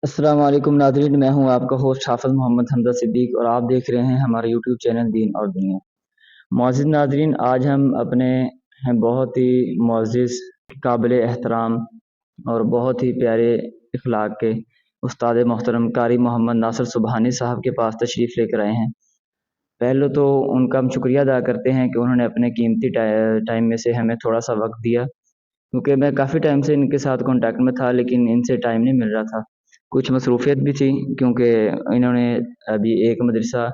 السلام علیکم ناظرین، میں ہوں آپ کا ہوسٹ حافظ محمد حمزہ صدیق اور آپ دیکھ رہے ہیں ہمارا یوٹیوب چینل دین اور دنیا۔ معزز ناظرین، آج ہم اپنے بہت ہی معزز، قابل احترام اور بہت ہی پیارے اخلاق کے استاد محترم قاری محمد ناصر سبحانی صاحب کے پاس تشریف لے کر آئے ہیں۔ پہلے تو ان کا ہم شکریہ ادا کرتے ہیں کہ انہوں نے اپنے قیمتی ٹائم میں سے ہمیں تھوڑا سا وقت دیا، کیونکہ میں کافی ٹائم سے ان کے ساتھ کانٹیکٹ میں تھا لیکن ان سے ٹائم نہیں مل رہا تھا۔ کچھ مصروفیت بھی تھی، کیونکہ انہوں نے ابھی ایک مدرسہ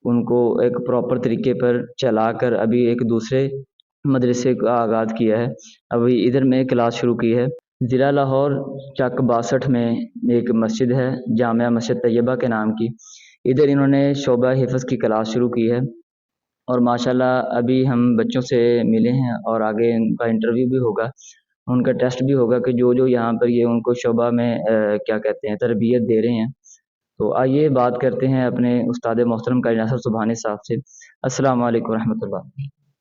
ان کو ایک پراپر طریقے پر چلا کر ابھی ایک دوسرے مدرسے کا آغاز کیا ہے۔ ابھی ادھر میں کلاس شروع کی ہے ضلع لاہور چک 62 میں ایک مسجد ہے جامعہ مسجد طیبہ کے نام کی، ادھر انہوں نے شعبہ حفظ کی کلاس شروع کی ہے اور ماشاءاللہ ابھی ہم بچوں سے ملے ہیں اور آگے ان کا انٹرویو بھی ہوگا، ان کا ٹیسٹ بھی ہوگا کہ جو یہاں پر یہ ان کو شعبہ میں کیا کہتے ہیں تربیت دے رہے ہیں۔ تو آئیے بات کرتے ہیں اپنے استاد محترم قاری ناصر سبحانی صاحب سے۔ السلام علیکم ورحمۃ اللہ۔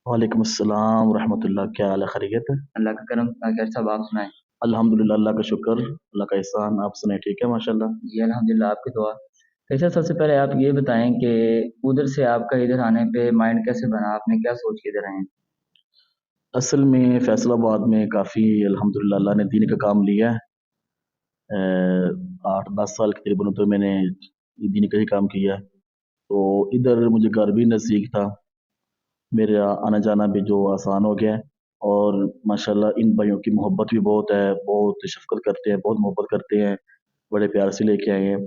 وعلیکم السلام ورحمۃ اللہ، کیا حال ہے؟ خیریت ہے؟ اللہ کا کرم، خیر صاحب آپ سنائیں۔ الحمدللہ، اللہ کا شکر، اللہ کا احسان، آپ سنیں ٹھیک ہے ماشاءاللہ؟ جی الحمدللہ، آپ کی دعا۔ کیسا سب سے پہلے آپ یہ بتائیں کہ ادھر سے آپ کا ادھر آنے پہ مائنڈ کیسے بنا، آپ نے کیا سوچ کے ادھر آئے ہیں؟ اصل میں فیصل آباد میں کافی الحمدللہ اللہ نے دین کا کام لیا ہے۔ 8-10 سال تقریباً تو میں نے دین کا ہی کام کیا ہے، تو ادھر مجھے گھر بھی نزدیک تھا، میرا آنا جانا بھی جو آسان ہو گیا ہے، اور ماشاءاللہ ان بھائیوں کی محبت بھی بہت ہے، بہت شفقت کرتے ہیں، بہت محبت کرتے ہیں، بڑے پیار سے لے کے آئے ہیں۔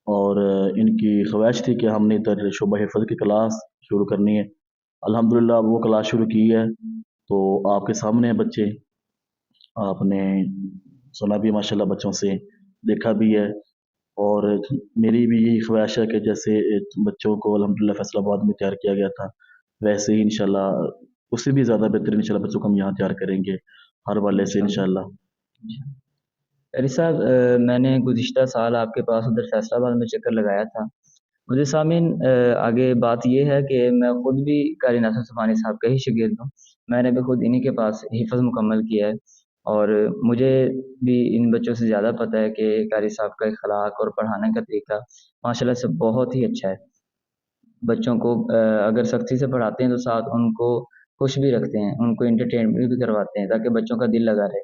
اور ان کی خواہش تھی کہ ہم نے ادھر شعبہ حفظ کی کلاس شروع کرنی ہے۔ الحمدللہ وہ کلاس شروع کی ہے، تو آپ کے سامنے ہیں بچے، آپ نے سنا بھی ماشاءاللہ بچوں سے، دیکھا بھی ہے، اور میری بھی یہی خواہش ہے کہ جیسے بچوں کو الحمدللہ فیصل آباد میں تیار کیا گیا تھا، ویسے ہی انشاءاللہ اس سے بھی زیادہ بہتر انشاءاللہ بچوں کو ہم یہاں تیار کریں گے ہر والے سے انشاءاللہ۔ قاری صاحب، میں نے گزشتہ سال آپ کے پاس ادھر فیصل آباد میں چکر لگایا تھا۔ مجھے سامعین آگے بات یہ ہے کہ میں خود بھی قاری ناصر سبحانی صاحب کا ہی شاگرد ہوں، میں نے بھی خود انہی کے پاس حفظ مکمل کیا ہے، اور مجھے بھی ان بچوں سے زیادہ پتہ ہے کہ قاری صاحب کا اخلاق اور پڑھانے کا طریقہ ماشاءاللہ سے بہت ہی اچھا ہے۔ بچوں کو اگر سختی سے پڑھاتے ہیں تو ساتھ ان کو خوش بھی رکھتے ہیں، ان کو انٹرٹینمنٹ بھی کرواتے ہیں تاکہ بچوں کا دل لگا رہے۔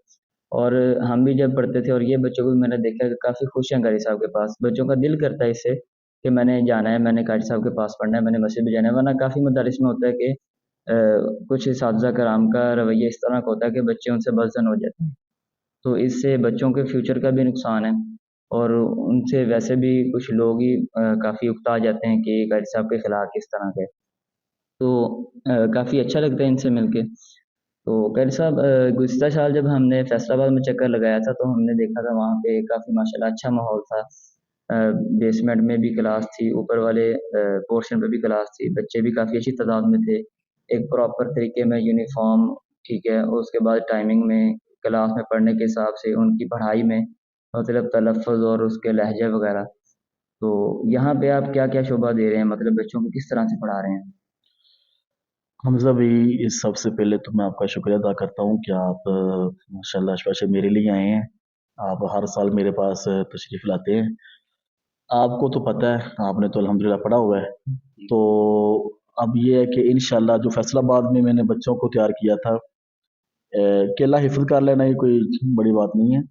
اور ہم بھی جب پڑھتے تھے اور یہ بچوں کو بھی میں نے دیکھا کہ کافی خوش ہیں قاری صاحب کے پاس، بچوں کا دل کرتا ہے اس سے کہ میں نے جانا ہے، میں نے قاری صاحب کے پاس پڑھنا ہے، میں نے مسجد بھی جانا ہے۔ ورنہ کافی مدارس میں ہوتا ہے کہ کچھ اساتذہ کرام کا رویہ اس طرح کا ہوتا ہے کہ بچے ان سے بدظن ہو جاتے ہیں، تو اس سے بچوں کے فیوچر کا بھی نقصان ہے، اور ان سے ویسے بھی کچھ لوگ ہی کافی اکتا جاتے ہیں کہ قاری صاحب کے خلاف کس طرح کے، تو کافی اچھا لگتا ہے ان سے مل کے۔ تو قاری صاحب، گزشتہ سال جب ہم نے فیصل آباد میں چکر لگایا تھا تو ہم نے دیکھا تھا وہاں پہ کافی ماشاءاللہ اچھا ماحول تھا، بیسمنٹ میں بھی کلاس تھی، اوپر والے پورشن پہ بھی کلاس تھی، بچے بھی کافی اچھی تعداد میں تھے، ایک پراپر طریقے میں یونیفارم، ٹھیک ہے، اور اس کے بعد ٹائمنگ میں کلاس میں پڑھنے کے حساب سے ان کی پڑھائی میں مطلب تلفظ اور اس کے لہجے وغیرہ۔ تو یہاں پہ آپ کیا کیا شعبہ دے رہے ہیں، مطلب بچوں کو کس طرح سے پڑھا رہے ہیں؟ حمزہ بھائی، سب سے پہلے تو میں آپ کا شکریہ ادا کرتا ہوں کہ آپ ماشاءاللہ اسپیشل میرے لیے آئے ہیں، آپ ہر سال میرے پاس تشریف لاتے ہیں، آپ کو تو پتہ ہے، آپ نے تو الحمدللہ پڑھا ہوا ہے، تو اب یہ ہے کہ انشاءاللہ جو فیصل آباد میں نے بچوں کو تیار کیا تھا، اکیلا حفظ کر لینا یہ کوئی بڑی بات نہیں ہے،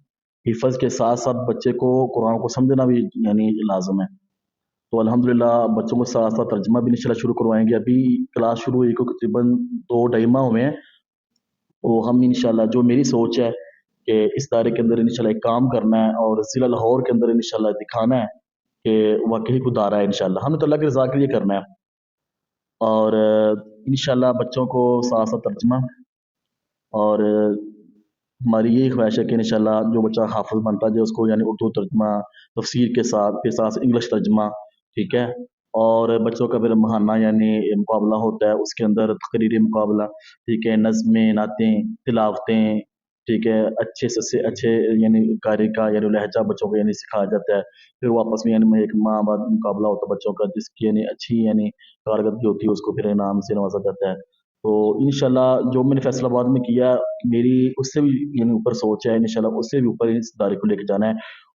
حفظ کے ساتھ ساتھ بچے کو قرآن کو سمجھنا بھی یعنی لازم ہے، تو الحمدللہ بچوں کو ساتھ ساتھ ترجمہ بھی انشاءاللہ شروع کروائیں گے۔ ابھی کلاس شروع ہوئی کو تقریباً 2-2.5 ماہ ہوئے ہیں، تو ہم انشاءاللہ جو میری سوچ ہے کہ اس دائرے کے اندر انشاءاللہ ایک کام کرنا ہے اور ضلع لاہور کے اندر انشاءاللہ دکھانا ہے کہ واقعی کوئی دارہ ہے، انشاءاللہ ہم نے تو اللہ کی رضا کے لیے کرنا ہے، اور انشاءاللہ بچوں کو ساتھ ساتھ ترجمہ، اور ہماری یہی خواہش ہے کہ انشاءاللہ جو بچہ حافظ بنتا ہے جو اس کو یعنی اردو ترجمہ تفسیر کے ساتھ پھر ساتھ انگلش ترجمہ، ٹھیک ہے، اور بچوں کا پھر ماہانہ یعنی مقابلہ ہوتا ہے، اس کے اندر تقریری مقابلہ، ٹھیک ہے، نظمیں، نعتیں، تلاوتیں، ٹھیک ہے، اچھے سے اچھے یعنی قاری کا یعنی لہجہ بچوں کو یعنی سکھایا جاتا ہے، پھر وہ آپس میں یعنی ایک ماہ بعد مقابلہ ہوتا ہے بچوں کا، جس کی یعنی اچھی یعنی کارکردگی ہوتی ہے اس کو پھر انعام سے نوازا جاتا ہے۔ تو انشاءاللہ جو میں نے فیصل آباد میں کیا، میری اس سے بھی یعنی اوپر سوچ ہے، انشاءاللہ اس سے بھی اوپر اس ادارے کو لے کے جانا ہے،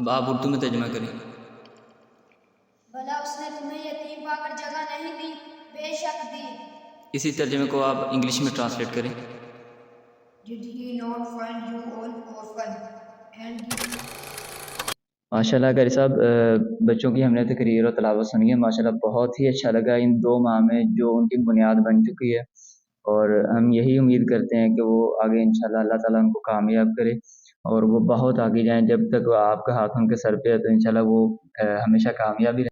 اب آپ اردو میں ترجمہ کریں۔ بھلا اس نے تمہیں یتیم پا کر جگہ نہیں دی؟ بے شک دی۔ اسی ترجمے کو آپ انگلش میں ٹرانسلیٹ کریں۔ Did he not find you all orphan and give ماشاء اللہ قاری صاحب، بچوں کی ہم نے تقریر اور تلاوت سنی ہے، ماشاء اللہ بہت ہی اچھا لگا ان 2 ماہ میں جو ان کی بنیاد بن چکی ہے، اور ہم یہی امید کرتے ہیں کہ وہ آگے انشاءاللہ اللہ تعالیٰ ان کو کامیاب کرے اور وہ بہت آگے جائیں۔ جب تک آپ کا ہاتھ ان کے سر پہ ہے تو انشاءاللہ وہ ہمیشہ کامیابی